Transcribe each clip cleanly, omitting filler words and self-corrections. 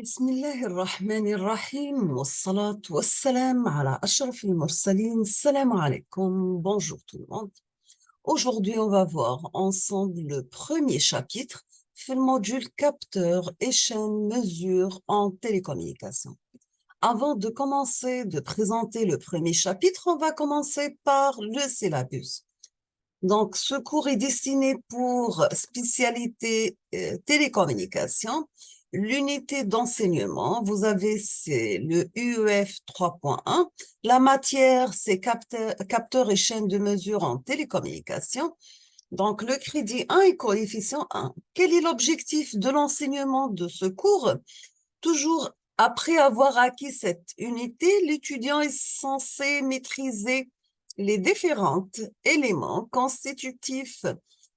بسم الله الرحمن الرحيم والصلاة والسلام على أشرف المرسلين. Salam alaikum. Bonjour tout le monde. Aujourd'hui, on va voir ensemble le premier chapitre في le module capteur et chaîne mesure en télécommunication. Avant de commencer de présenter le premier chapitre, on va commencer par le syllabus. Donc, ce cours est destiné pour spécialité télécommunication. L'unité d'enseignement, vous avez le UEF 3.1. La matière, c'est capteur et chaîne de mesure en télécommunication. Donc, le crédit 1 et coefficient 1. Quel est l'objectif de l'enseignement de ce cours? Toujours après avoir acquis cette unité, l'étudiant est censé maîtriser les différents éléments constitutifs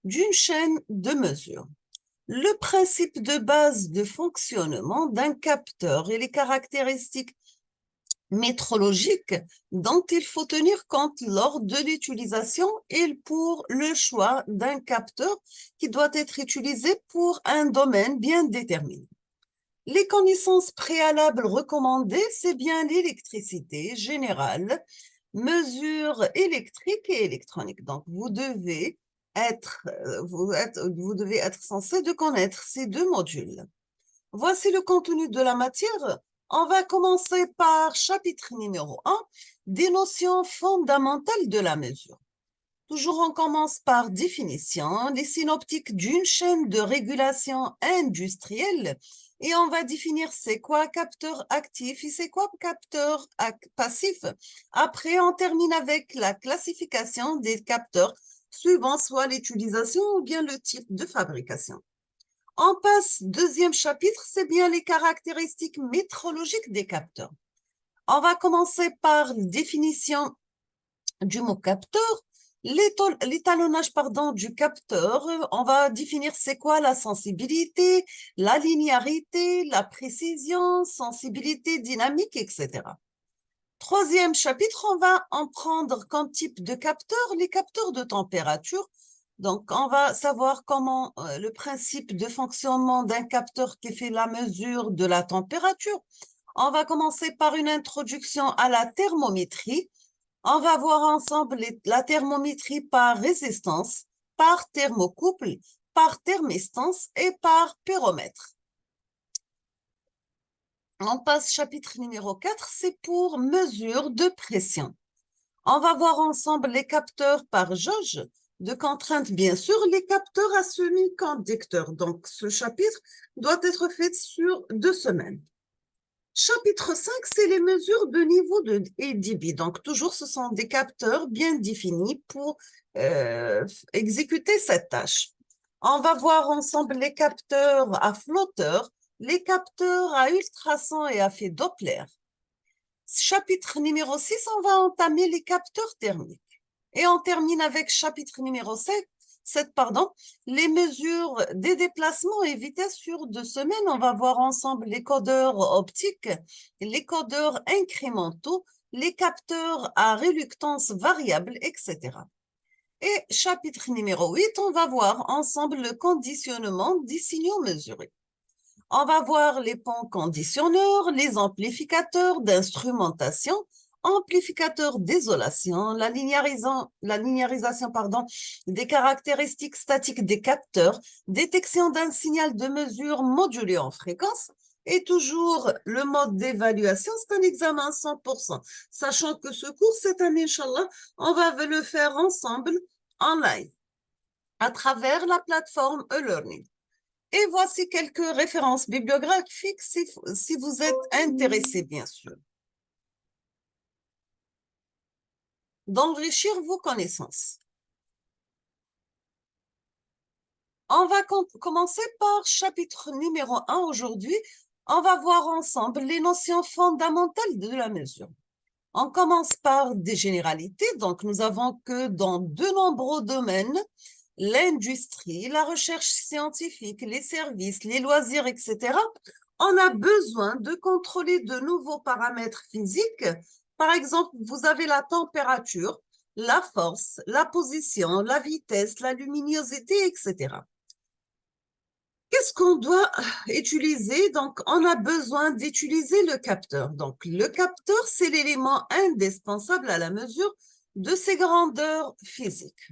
d'une chaîne de mesure. Le principe de base de fonctionnement d'un capteur et les caractéristiques métrologiques dont il faut tenir compte lors de l'utilisation et pour le choix d'un capteur qui doit être utilisé pour un domaine bien déterminé. Les connaissances préalables recommandées, c'est bien l'électricité générale, mesures électriques et électroniques. Donc, vous devez être censé de connaître ces deux modules. Voici le contenu de la matière. On va commencer par chapitre numéro 1, des notions fondamentales de la mesure. Toujours, on commence par définition, les synoptiques d'une chaîne de régulation industrielle. Et on va définir c'est quoi capteur actif et c'est quoi capteur passif. Après, on termine avec la classification des capteurs suivant soit l'utilisation ou bien le type de fabrication. On passe, deuxième chapitre, c'est bien les caractéristiques métrologiques des capteurs. On va commencer par la définition du mot capteur. L'étalonnage du capteur, on va définir c'est quoi la sensibilité, la linéarité, la précision, sensibilité dynamique, etc. Troisième chapitre, on va en prendre comme type de capteur les capteurs de température. Donc, on va savoir comment le principe de fonctionnement d'un capteur qui fait la mesure de la température. On va commencer par une introduction à la thermométrie. On va voir ensemble la thermométrie par résistance, par thermocouple, par thermistance et par pyromètre. On passe chapitre numéro 4, c'est pour mesure de pression. On va voir ensemble les capteurs par jauge de contrainte, bien sûr, les capteurs à semi-conducteurs. Donc, ce chapitre doit être fait sur 2 semaines. Chapitre 5, c'est les mesures de niveau et débit. Donc, toujours, ce sont des capteurs bien définis pour exécuter cette tâche. On va voir ensemble les capteurs à flotteur, les capteurs à ultrasons et à effet Doppler. Chapitre numéro 6, on va entamer les capteurs thermiques. Et on termine avec chapitre numéro 7, les mesures des déplacements et vitesses sur 2 semaines. On va voir ensemble les codeurs optiques, les codeurs incrémentaux, les capteurs à réluctance variable, etc. Et chapitre numéro 8, on va voir ensemble le conditionnement des signaux mesurés. On va voir les ponts conditionneurs, les amplificateurs d'instrumentation, amplificateurs d'isolation, la linéarisation des caractéristiques statiques des capteurs, détection d'un signal de mesure modulé en fréquence, et toujours le mode d'évaluation, c'est un examen 100%. Sachant que ce cours, cette année, Inch'Allah, on va le faire ensemble en live à travers la plateforme e-learning. Et voici quelques références bibliographiques si vous êtes intéressé, bien sûr, d'enrichir vos connaissances. On va commencer par chapitre numéro 1 aujourd'hui. On va voir ensemble les notions fondamentales de la mesure. On commence par des généralités. Donc, nous avons que dans de nombreux domaines, l'industrie, la recherche scientifique, les services, les loisirs, etc., on a besoin de contrôler de nouveaux paramètres physiques. Par exemple, vous avez la température, la force, la position, la vitesse, la luminosité, etc. Qu'est-ce qu'on doit utiliser? Donc, on a besoin d'utiliser le capteur. Donc, le capteur, c'est l'élément indispensable à la mesure de ses grandeurs physiques.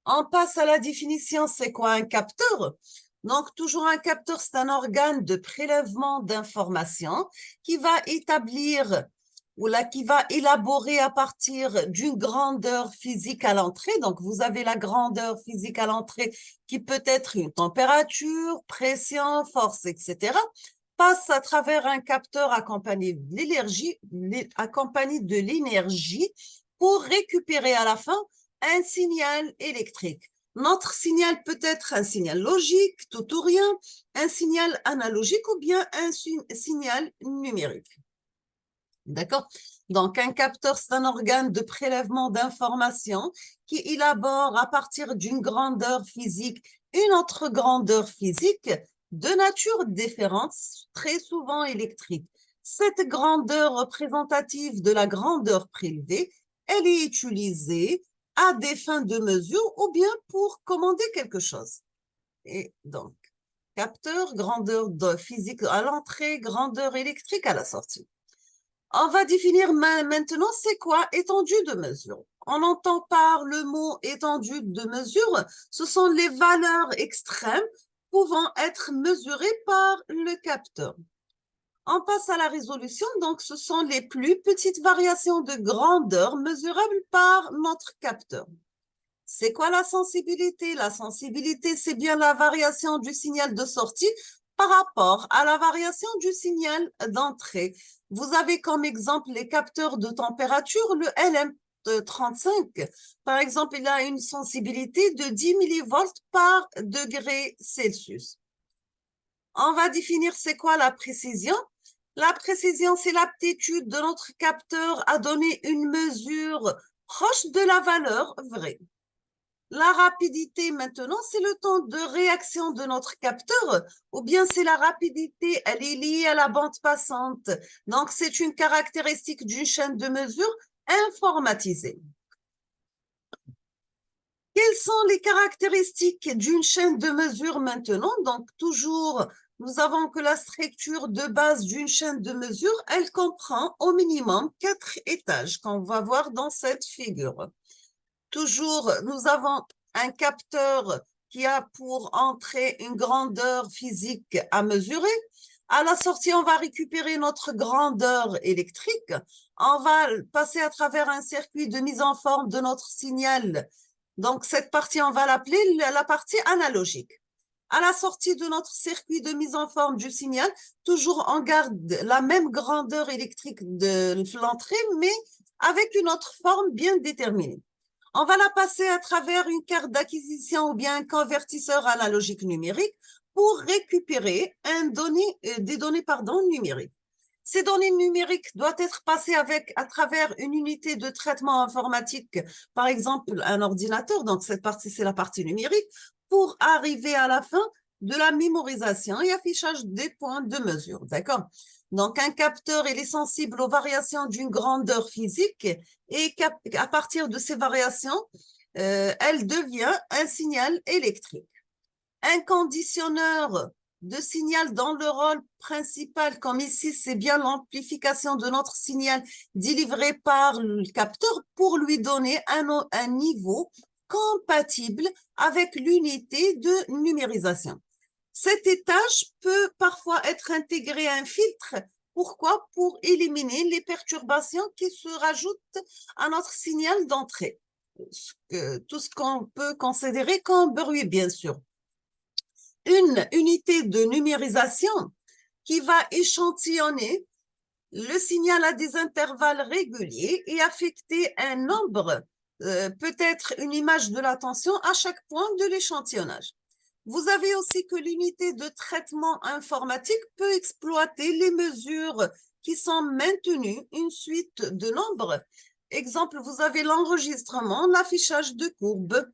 On passe à la définition, c'est quoi un capteur? Donc, toujours un capteur, c'est un organe de prélèvement d'informations qui va établir qui va élaborer à partir d'une grandeur physique à l'entrée. Donc, vous avez la grandeur physique à l'entrée qui peut être une température, pression, force, etc. Passe à travers un capteur accompagné de l'énergie pour récupérer à la fin un signal électrique. Notre signal peut être un signal logique, tout ou rien, un signal analogique ou bien un signal numérique. D'accord? Donc, un capteur, c'est un organe de prélèvement d'informations qui élabore à partir d'une grandeur physique une autre grandeur physique de nature différente, très souvent électrique. Cette grandeur représentative de la grandeur prélevée, elle est utilisée à des fins de mesure ou bien pour commander quelque chose. Et donc, capteur, grandeur physique à l'entrée, grandeur électrique à la sortie. On va définir maintenant c'est quoi étendue de mesure. On entend par le mot étendue de mesure, ce sont les valeurs extrêmes pouvant être mesurées par le capteur. On passe à la résolution, donc ce sont les plus petites variations de grandeur mesurables par notre capteur. C'est quoi la sensibilité? La sensibilité, c'est bien la variation du signal de sortie par rapport à la variation du signal d'entrée. Vous avez comme exemple les capteurs de température, le LM35. Par exemple, il a une sensibilité de 10 millivolts par degré Celsius. On va définir c'est quoi la précision. La précision, c'est l'aptitude de notre capteur à donner une mesure proche de la valeur vraie. La rapidité maintenant, c'est le temps de réaction de notre capteur ou bien c'est la rapidité, elle est liée à la bande passante. Donc, c'est une caractéristique d'une chaîne de mesure informatisée. Quelles sont les caractéristiques d'une chaîne de mesure maintenant? Donc, toujours, nous avons que la structure de base d'une chaîne de mesure, elle comprend au minimum 4 étages qu'on va voir dans cette figure. Toujours, nous avons un capteur qui a pour entrée une grandeur physique à mesurer. À la sortie, on va récupérer notre grandeur électrique. On va passer à travers un circuit de mise en forme de notre signal. Donc, cette partie, on va l'appeler la partie analogique. À la sortie de notre circuit de mise en forme du signal, toujours on garde la même grandeur électrique de l'entrée, mais avec une autre forme bien déterminée. On va la passer à travers une carte d'acquisition ou bien un convertisseur analogique numérique pour récupérer des données numériques. Ces données numériques doivent être passées à travers une unité de traitement informatique, par exemple un ordinateur, donc cette partie c'est la partie numérique, pour arriver à la fin de la mémorisation et affichage des points de mesure, d'accord? Donc, un capteur, il est sensible aux variations d'une grandeur physique et à partir de ces variations, elle devient un signal électrique. Un conditionneur de signal dans le rôle principal, comme ici, c'est bien l'amplification de notre signal délivré par le capteur pour lui donner un niveau compatible avec l'unité de numérisation. Cet étage peut parfois être intégré à un filtre. Pourquoi? Pour éliminer les perturbations qui se rajoutent à notre signal d'entrée. Tout ce qu'on peut considérer comme bruit, bien sûr. Une unité de numérisation qui va échantillonner le signal à des intervalles réguliers et affecter un nombre, peut-être une image de la tension à chaque point de l'échantillonnage. Vous avez aussi que l'unité de traitement informatique peut exploiter les mesures qui sont maintenues, une suite de nombres. Exemple, vous avez l'enregistrement, l'affichage de courbes.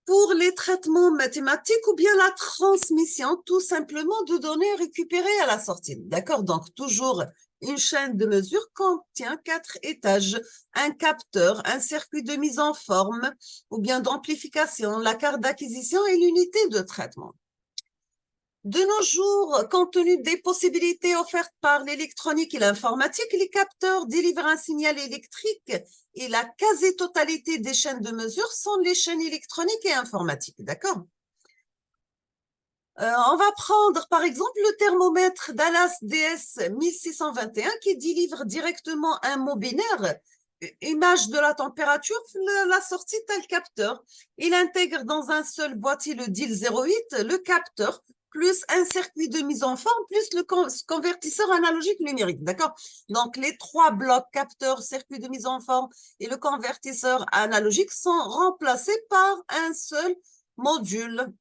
Pour les traitements mathématiques ou bien la transmission tout simplement de données récupérées à la sortie. D'accord? Donc, toujours une chaîne de mesure contient 4 étages, un capteur, un circuit de mise en forme ou bien d'amplification, la carte d'acquisition et l'unité de traitement. De nos jours, compte tenu des possibilités offertes par l'électronique et l'informatique, les capteurs délivrent un signal électrique et la quasi-totalité des chaînes de mesure sont les chaînes électroniques et informatiques, d'accord? On va prendre par exemple le thermomètre Dallas DS 1621 qui délivre directement un mot binaire, image de la température, la sortie tel capteur. Il intègre dans un seul boîtier le DIL 08, le capteur, plus un circuit de mise en forme, plus le convertisseur analogique numérique, d'accord? Donc, les trois blocs capteur, circuit de mise en forme et le convertisseur analogique sont remplacés par un seul module.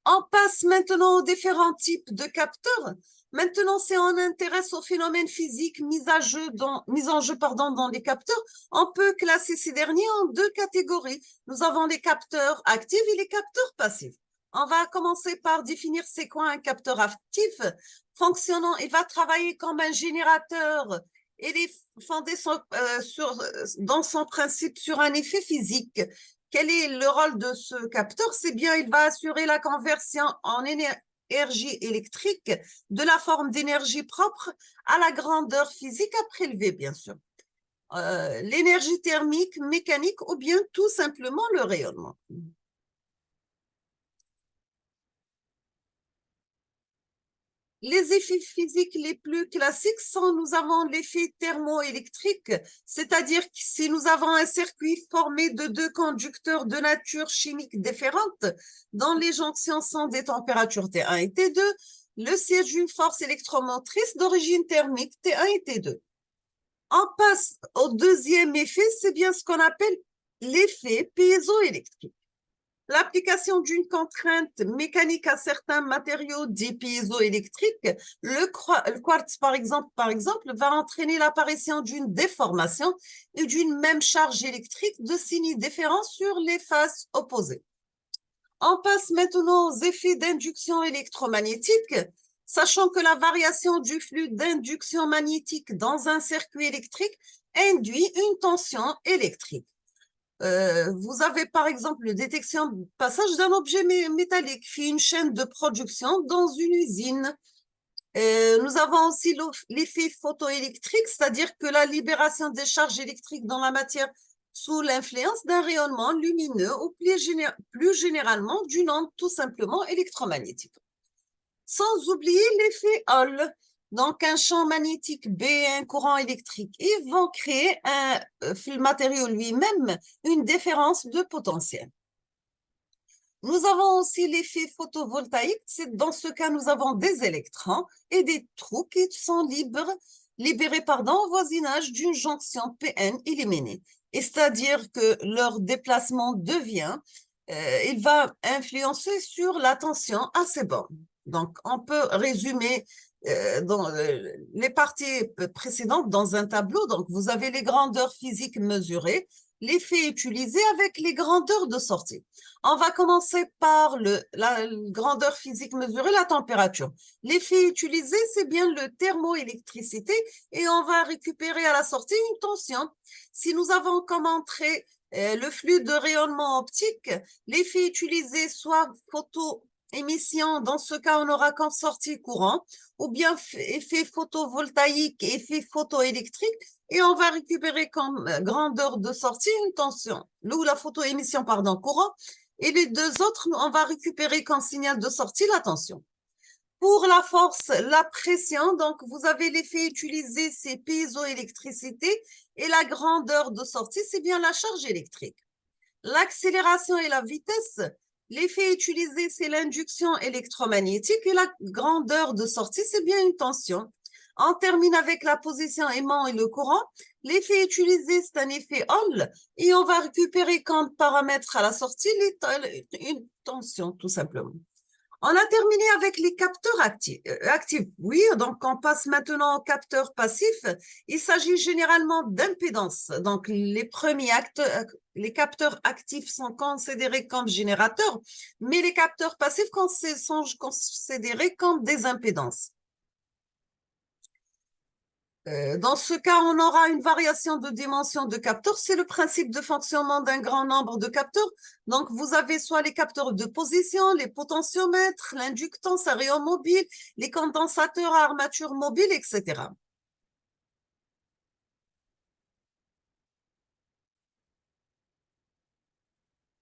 On passe maintenant aux différents types de capteurs. Maintenant, si on intéresse aux phénomènes physiques mis en jeu dans les capteurs, on peut classer ces derniers en deux catégories. Nous avons les capteurs actifs et les capteurs passifs. On va commencer par définir c'est quoi un capteur actif. Fonctionnant, il va travailler comme un générateur. Il est fondé dans son principe sur un effet physique. Quel est le rôle de ce capteur? C'est bien, il va assurer la conversion en énergie électrique de la forme d'énergie propre à la grandeur physique à prélever, bien sûr. L'énergie thermique, mécanique ou bien tout simplement le rayonnement. Les effets physiques les plus classiques sont, nous avons l'effet thermoélectrique, c'est-à-dire que si nous avons un circuit formé de deux conducteurs de nature chimique différente, dont les jonctions sont des températures T1 et T2, le siège d'une force électromotrice d'origine thermique T1 et T2. On passe au deuxième effet, c'est bien ce qu'on appelle l'effet piézoélectrique. L'application d'une contrainte mécanique à certains matériaux dits piézoélectriques, le quartz par exemple, va entraîner l'apparition d'une déformation et d'une même charge électrique de signes différents sur les faces opposées. On passe maintenant aux effets d'induction électromagnétique, sachant que la variation du flux d'induction magnétique dans un circuit électrique induit une tension électrique. Vous avez par exemple le détection passage d'un objet métallique qui une chaîne de production dans une usine. Nous avons aussi l'effet photoélectrique, c'est-à-dire que la libération des charges électriques dans la matière sous l'influence d'un rayonnement lumineux ou plus généralement d'une onde tout simplement électromagnétique. Sans oublier l'effet Hall, donc un champ magnétique B et un courant électrique, ils vont créer le matériau lui-même une différence de potentiel. Nous avons aussi l'effet photovoltaïque, c'est dans ce cas nous avons des électrons et des trous qui sont libérés au voisinage d'une jonction PN éliminée. Et c'est-à-dire que leur déplacement il va influencer sur la tension à ces bornes. Donc, on peut résumer dans les parties précédentes dans un tableau. Donc, vous avez les grandeurs physiques mesurées, l'effet utilisé avec les grandeurs de sortie. On va commencer par la grandeur physique mesurée, la température. L'effet utilisé, c'est bien le thermoélectricité et on va récupérer à la sortie une tension. Si nous avons comme entrée le flux de rayonnement optique, l'effet utilisé soit photoémission, dans ce cas on aura comme sortie courant, ou bien effet photovoltaïque, effet photoélectrique, et on va récupérer comme grandeur de sortie une tension, ou la photoémission, courant, et les deux autres, on va récupérer comme signal de sortie la tension. Pour la force, la pression, donc vous avez l'effet utilisé, c'est piézoélectricité, et la grandeur de sortie, c'est bien la charge électrique. L'accélération et la vitesse, l'effet utilisé, c'est l'induction électromagnétique, et la grandeur de sortie, c'est bien une tension. On termine avec la position aimant et le courant. L'effet utilisé, c'est un effet Hall, et on va récupérer comme paramètre à la sortie une tension, tout simplement. On a terminé avec les capteurs actifs. Oui, donc on passe maintenant aux capteurs passifs. Il s'agit généralement d'impédance. Donc les capteurs actifs sont considérés comme générateurs, mais les capteurs passifs sont considérés comme des impédances. Dans ce cas, on aura une variation de dimension de capteurs. C'est le principe de fonctionnement d'un grand nombre de capteurs. Donc, vous avez soit les capteurs de position, les potentiomètres, l'inductance à rayon mobile, les condensateurs à armature mobile, etc.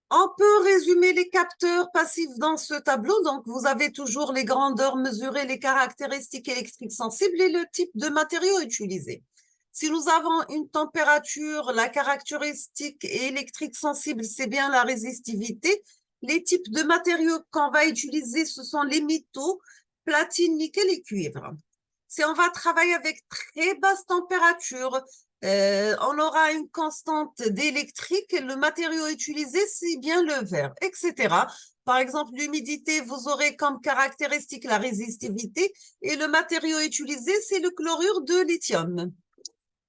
On peut résumer les capteurs passifs dans ce tableau. Donc, vous avez toujours les grandeurs mesurées, les caractéristiques électriques sensibles et le type de matériau utilisé. Si nous avons une température, la caractéristique électrique sensible, c'est bien la résistivité. Les types de matériaux qu'on va utiliser, ce sont les métaux, platine, nickel et cuivre. Si on va travailler avec très basse température, on aura une constante d'électrique, le matériau utilisé, c'est bien le verre, etc. Par exemple, l'humidité, vous aurez comme caractéristique la résistivité et le matériau utilisé, c'est le chlorure de lithium.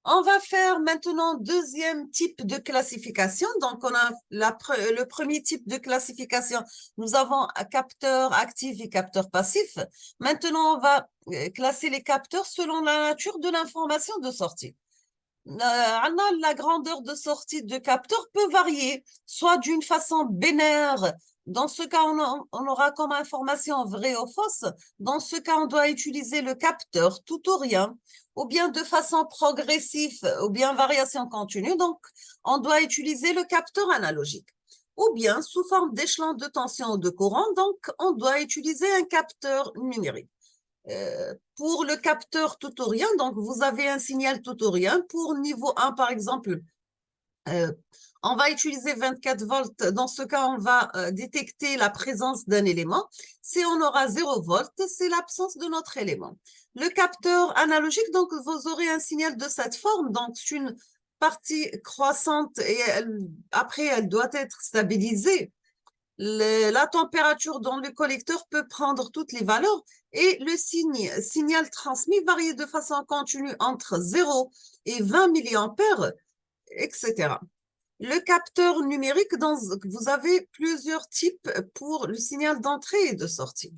On va faire maintenant deuxième type de classification. Donc, on a le premier type de classification. Nous avons un capteur actif et capteur passif. Maintenant, on va classer les capteurs selon la nature de l'information de sortie. La grandeur de sortie de capteur peut varier, soit d'une façon binaire. Dans ce cas, on aura comme information vrai ou fausse. Dans ce cas, on doit utiliser le capteur tout ou rien, ou bien de façon progressive, ou bien variation continue. Donc, on doit utiliser le capteur analogique. Ou bien sous forme d'échelon de tension ou de courant. Donc, on doit utiliser un capteur numérique. Pour le capteur tout ou rien, donc vous avez un signal tout ou rien. Pour niveau 1, par exemple, on va utiliser 24 volts. Dans ce cas, on va détecter la présence d'un élément. Si on aura 0 volts, c'est l'absence de notre élément. Le capteur analogique, donc vous aurez un signal de cette forme. Donc, c'est une partie croissante et après, elle doit être stabilisée. La température dans le collecteur peut prendre toutes les valeurs et le signal transmis varie de façon continue entre 0 et 20 milliampères, etc. Le capteur numérique, vous avez plusieurs types pour le signal d'entrée et de sortie.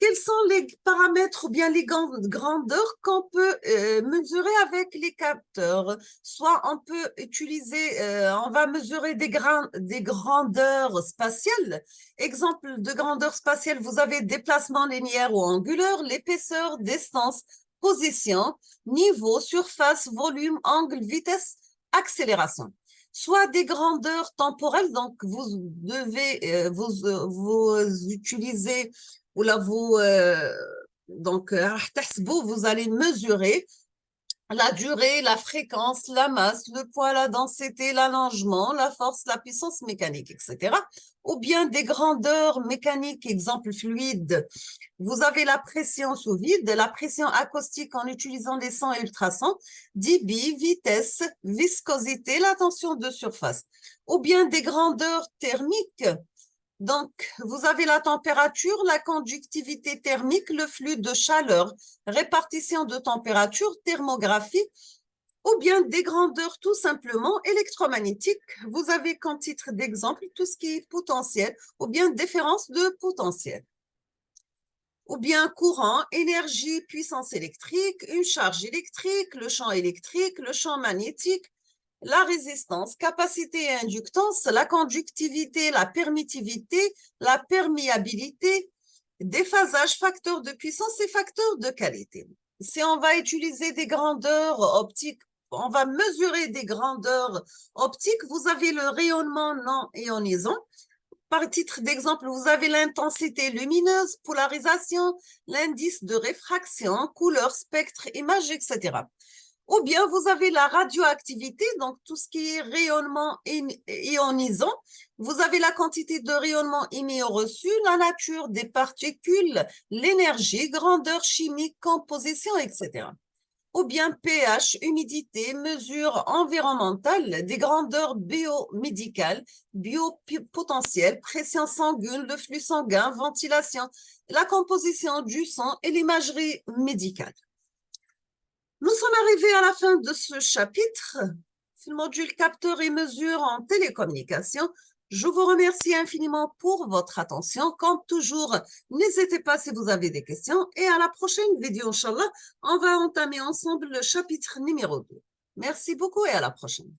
Quels sont les paramètres ou bien les grandeurs qu'on peut mesurer avec les capteurs? Soit on peut utiliser, on va mesurer des grandeurs spatiales. Exemple de grandeur spatiale, vous avez déplacement linéaire ou angulaire, l'épaisseur, distance, position, niveau, surface, volume, angle, vitesse, accélération. Soit des grandeurs temporelles, donc vous devez vous utiliser ou là vous allez mesurer la durée, la fréquence, la masse, le poids, la densité, l'allongement, la force, la puissance mécanique, etc. Ou bien des grandeurs mécaniques, exemple fluide. Vous avez la pression sous vide, la pression acoustique en utilisant les sons et ultrasons, débit, vitesse, viscosité, la tension de surface. Ou bien des grandeurs thermiques. Donc, vous avez la température, la conductivité thermique, le flux de chaleur, répartition de température, thermographie, ou bien des grandeurs tout simplement électromagnétiques. Vous avez comme titre d'exemple tout ce qui est potentiel, ou bien différence de potentiel. Ou bien courant, énergie, puissance électrique, une charge électrique, le champ électrique, le champ magnétique, la résistance, capacité et inductance, la conductivité, la permittivité, la perméabilité, déphasage, facteur de puissance et facteur de qualité. Si on va utiliser des grandeurs optiques, on va mesurer des grandeurs optiques, vous avez le rayonnement non ionisant. Par titre d'exemple, vous avez l'intensité lumineuse, polarisation, l'indice de réfraction, couleur, spectre, image, etc. Ou bien vous avez la radioactivité, donc tout ce qui est rayonnement ionisant. Vous avez la quantité de rayonnement émis ou reçu, la nature des particules, l'énergie, grandeur chimique, composition, etc. Ou bien pH, humidité, mesure environnementale, des grandeurs biomédicales, biopotentielles, pression sanguine, le flux sanguin, ventilation, la composition du sang et l'imagerie médicale. Nous sommes arrivés à la fin de ce chapitre. Le module capteur et mesure en télécommunication. Je vous remercie infiniment pour votre attention. Comme toujours, n'hésitez pas si vous avez des questions. Et à la prochaine vidéo, Inch'Allah, on va entamer ensemble le chapitre numéro 2. Merci beaucoup et à la prochaine.